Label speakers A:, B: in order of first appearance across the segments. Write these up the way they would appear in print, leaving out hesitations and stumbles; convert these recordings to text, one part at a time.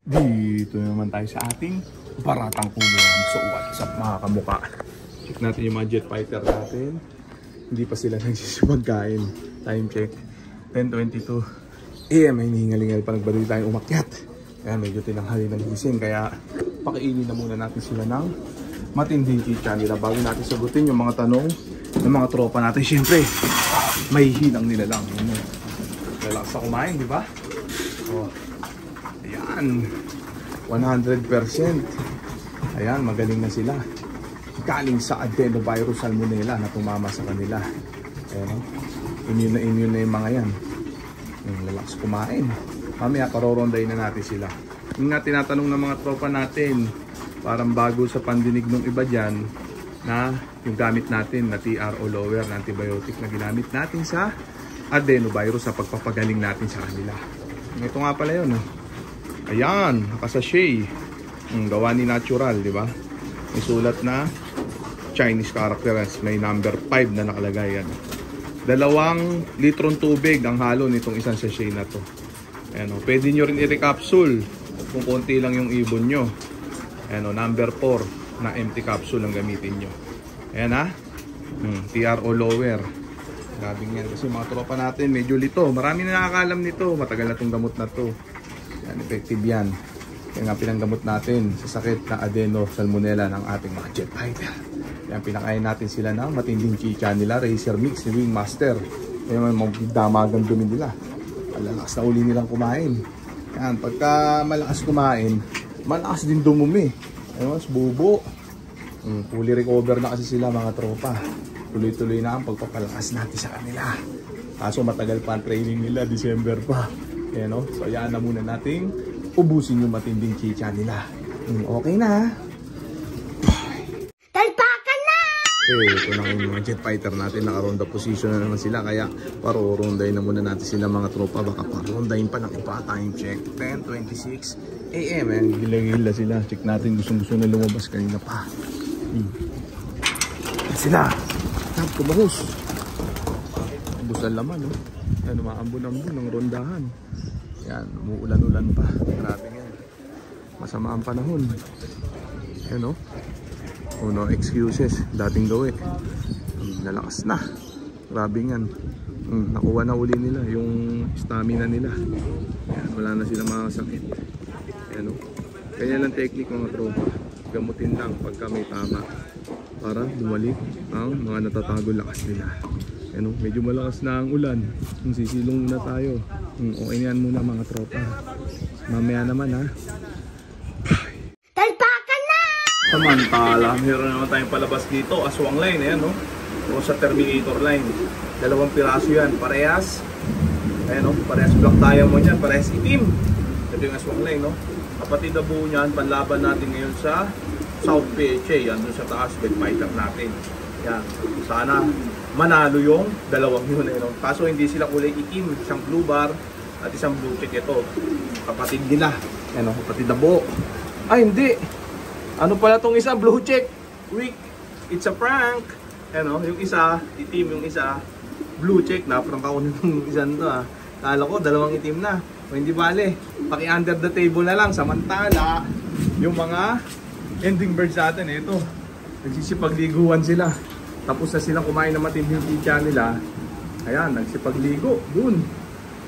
A: Dito naman tayo sa ating baratang kumihan. So what's up mga kamuka? Check natin yung mga jet fighter natin. Hindi pa sila nagsisipagkain. Time check 10:22 AM. Ay hihingalingal pa, nagbadali tayo umakyat. Kaya medyo tinanghali ng gising. Kaya pakiinin na muna natin sila ng matinding chicha nila bago natin sagutin yung mga tanong ng mga tropa natin. Siyempre may hinang nila lang. Relax sa kumain, di ba? Oh. Ayan, 100%. Ayan, magaling na sila. Galing sa adenovirus salmonella na tumama sa kanila. Ayan, immune na yung mga yan. Yung relax kumain. Mamaya paroronday na natin sila. Yung nga tinatanong ng mga tropa natin, parang bago sa pandinig ng iba dyan, na yung gamit natin na TRO lower na antibiotic na ginamit natin sa adenovirus sa pagpapagaling natin sa kanila. Ito nga pala yun. Ayan, nakasashay. Gawa ni natural, di ba? May sulat na Chinese characters. May number 5 na nakalagay yan. 2 litrong tubig ang halo nitong isang sachet na to. Ayan, pwede nyo rin i-recapsule kung konti lang yung ibon nyo. Ayan, number 4 na empty capsule ang gamitin nyo. Ayan ha. TRO lower. Grabing yan. Kasi mga tropa natin medyo lito. Marami na nakakalam nito. Matagal na itong gamot na to. Yan, effective yan. Kaya nga pinanggamot natin sa sakit na adeno salmonella ng ating mga jet fighter. Yan, pinakain natin sila ng matinding chicha nila, Racer Mix, Wing Master. Yan, damagang dumi nila. Malakas na uli nilang kumain. Yan, pagka malakas kumain, malakas din dumumi. Ayun, bubo. Fully recover na kasi sila mga tropa. Tuloy-tuloy na ang pagpapalakas natin sa kanila. Kaso matagal pa ang training nila, December pa. Ayan, no? So ayan na muna nating ubusin yung matinding chicha nila. Okay na.
B: Talpakan na!
A: Ito na yung mga jet fighter natin. Nakaronda position na naman sila. Kaya parorondayin na muna natin sila mga tropa. Baka parorondayin pa ng iba. Time check 10:26 AM. Gila-gila sila. Check natin. Gusto na lumabas kanina pa. Sila. Kubahos. Ubus ang laman, no? Yan, umaambon-ambon ng rondahan. Yan, umuulan-ulan pa. Grabe yan. Masama ang panahon. Yan, no? Oh, no excuses. Dating gawin. Nalakas na. Grabe yan. Nakuha na uli nila yung stamina nila. Yan, wala na silang mga sakit. Yan, no? Kanya lang technique mga tropa. Gamutin lang pagka may tama. Para bumalik ang mga natatago lakas nila. Ano, medyo malakas na ang ulan. Sisilong muna tayo. Okay yan muna mga tropa. Mamaya naman ha.
B: Talpakan na!
A: Samantala, meron naman tayong palabas dito. Aswang line, ayan no? O sa Terminator line. 2 piraso yan. Parehas. Ayan no? Parehas black diamond yan. Parehas itim. Ito yung aswang line no? Kapatid na buo niyan. Panlaban natin ngayon sa South PHA. Yan doon sa taas. Jet fighter natin. Yan. Sana manalo yung dalawang yun eh, no? Kaso hindi sila kulay itim, isang blue bar at isang blue check. Ito kapatid nila, ano, kapatid na buo. Ay hindi, ano pala tong isa, blue check, weak, it's a prank, ano, yung isa itim, yung isa blue check. Na-prank ako nitong isa nito ah. Kala ko dalawang itim na, o hindi bale, paki under the table na lang. Samantala yung mga ending birds natin, ito nagsisipagliguan sila. Tapos na silang kumain ng matinding chicha nila. Ayan, nagsipagligo dun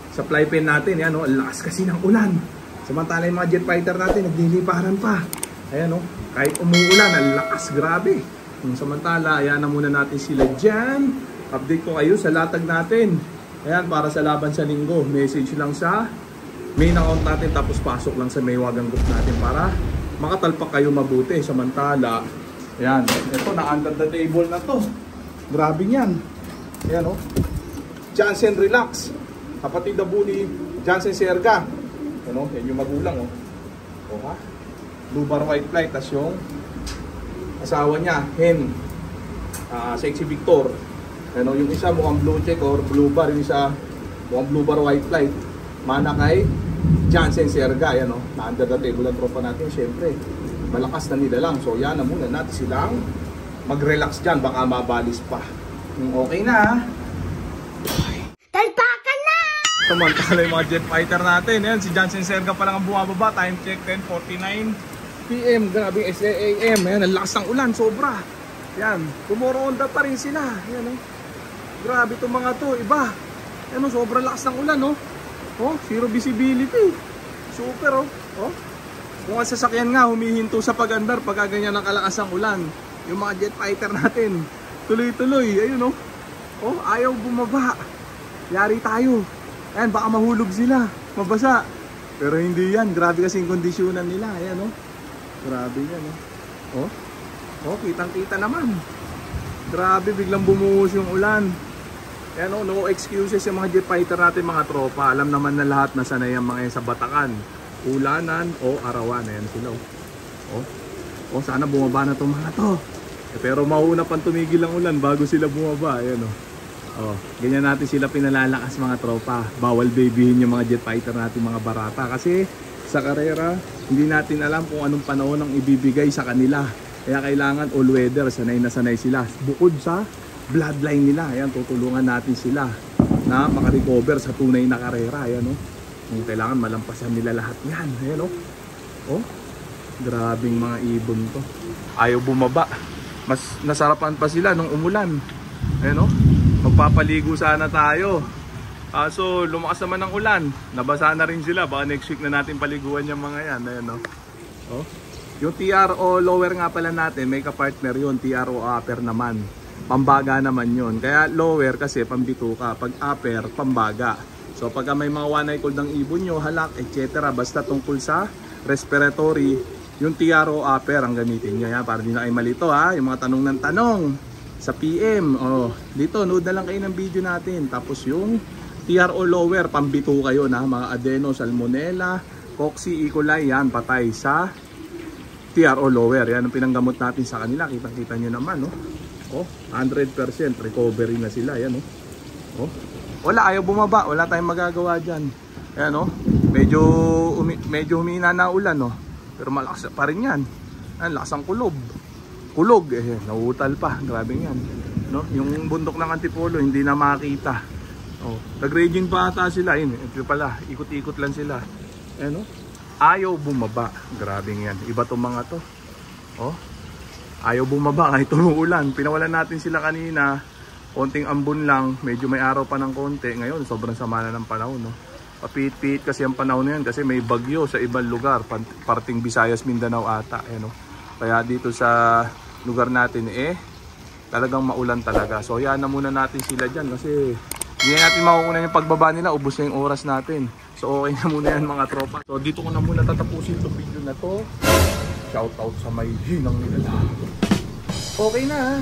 A: sa fly pen natin. Ayan, no? Lakas kasi ng ulan. Samantala yung mga jet fighter natin nagliliparan pa. Ayan, no? Kahit umuulan, ang lakas, grabe. Samantala, ayan na muna natin sila dyan. Update ko kayo sa latag natin. Ayan, para sa laban sa linggo. Message lang sa main account natin. Tapos pasok lang sa may wagang group natin para makatalpak kayo mabuti. Samantala, ayan, ito na under the table na to. Grabe yan. Ayan o. Jansen Relax. Kapatid na buo ni Jansen Serga. Ayan o, yan yung magulang o. O ha. Blue bar white flight. Tas yung asawa niya, Hen. Sexy Victor. Ayan o, yung isa mukhang blue check or blue bar. Yung isa mukhang blue bar white flight. Mana kay Jansen Serga. Ayan o, na under the table ang tropa natin. Siyempre malakas na nila lang. So yan na muna natin silang mag-relax dyan. Baka mabalis pa. Okay na.
B: Talpakan na!
A: Samantala yung mga jet fighter natin. Ayan, si Johnson Serga pa lang ang bumababa. Time check 10:49 PM. Grabe yung SAAM. Ayan, ang lakas ng ulan. Sobra. Ayan, tomorrow on pa rin sila. Ayan, oh. Grabe itong mga to. Iba. Ayan, oh, sobrang lakas ng ulan, oh. Oh, zero visibility. Super, oh. Oh. Kung ang sasakyan nga, humihinto sa pag-andar pagka ganyan ang kalakas ng ulan. Yung mga jet fighter natin, tuloy-tuloy. Ayun, oh. Oh, ayaw bumaba. Yari tayo. Ayan, baka mahulog sila, mabasa. Pero hindi yan, grabe kasi yung kondisyonan nila. Ayan, oh. Grabe yan, oh. Oh, oh, kitang-kita naman. Grabe, biglang bumuhos yung ulan. Ayan, oh, no excuses yung mga jet fighter natin, mga tropa. Alam naman na lahat na sanay ang mga yan sa Batakan. Ulanan o arawan. Ayan sila, oh. Oh, oh, sana bumaba na itong mga to. Pero mauna pang tumigil ang ulan bago sila bumaba. Ayan, oh. Oh, ganyan natin sila pinalalakas, mga tropa. Bawal babyhin yung mga jet fighter natin, mga barata. Kasi sa karera, hindi natin alam kung anong panahon ang ibibigay sa kanila. Kaya kailangan all weather, sanay na sanay sila. Bukod sa bloodline nila, ayan, tutulungan natin sila na makarecover sa tunay na karera. Ayan, oh. Kailangan malampasan nila lahat yan. Ayan, oh. Oh, grabing mga ibon to. Ayaw bumaba. Mas nasarapan pa sila nung umulan. Ayan, oh. Magpapaligo sana tayo. So lumakas naman ng ulan. Nabasa na rin sila. Baka next week na natin paliguan yung mga yan. Ayan, no? Oh. Yung TRO lower nga pala natin, may kapartner yun. TRO upper naman. Pambaga naman yun. Kaya lower kasi pambituka. Pag upper, pambaga. So pag may mga one eye cold ng ibon nyo, halak, etc. Basta tungkol sa respiratory, yung TRO upper ang gamitin nyo. Yan, para di na kayo malito, ha. Yung mga tanong ng tanong sa PM, oh, dito nood na lang kayo ng video natin. Tapos yung TRO lower, pambito kayo na mga adeno, salmonella, cocci, E. coli, yan patay sa TRO lower. Yan ang pinanggamot natin sa kanila. Kitang-kita nyo naman, oh. Oh, 100% recovery na sila, yan, oh. Oh, wala, ayaw bumaba, wala tayong magagawa diyan. Ayan, oh. Medyo humina na ulan, oh. Pero malakas pa rin yan. Ayan, lakas ang kulog, nauutal pa, grabe yan, no? Yung bundok ng Antipolo hindi na makita. Oh, nag-raging pa ata sila, yun, ito pala, ikot-ikot lang sila. Ayan, no? Ayaw bumaba, grabe yan, iba tong mga to. Oh, ayaw bumaba kahit umuulan. Pinawalan natin sila kanina, konting ambon lang, medyo may araw pa ng konti. Ngayon sobrang sama na ng panahon, no? Papit-pit kasi ang panahon na yan kasi may bagyo sa ibang lugar, parting Visayas, Mindanao ata, ayan, no? Kaya dito sa lugar natin, talagang maulan talaga. So yan na muna natin sila dyan kasi hindi natin makukunan yung pagbaba nila, ubos na yung oras natin. So okay na muna yan, mga tropa. So dito ko na muna tatapusin itong video na to. Shout out sa may hinang nila. Okay na, ha?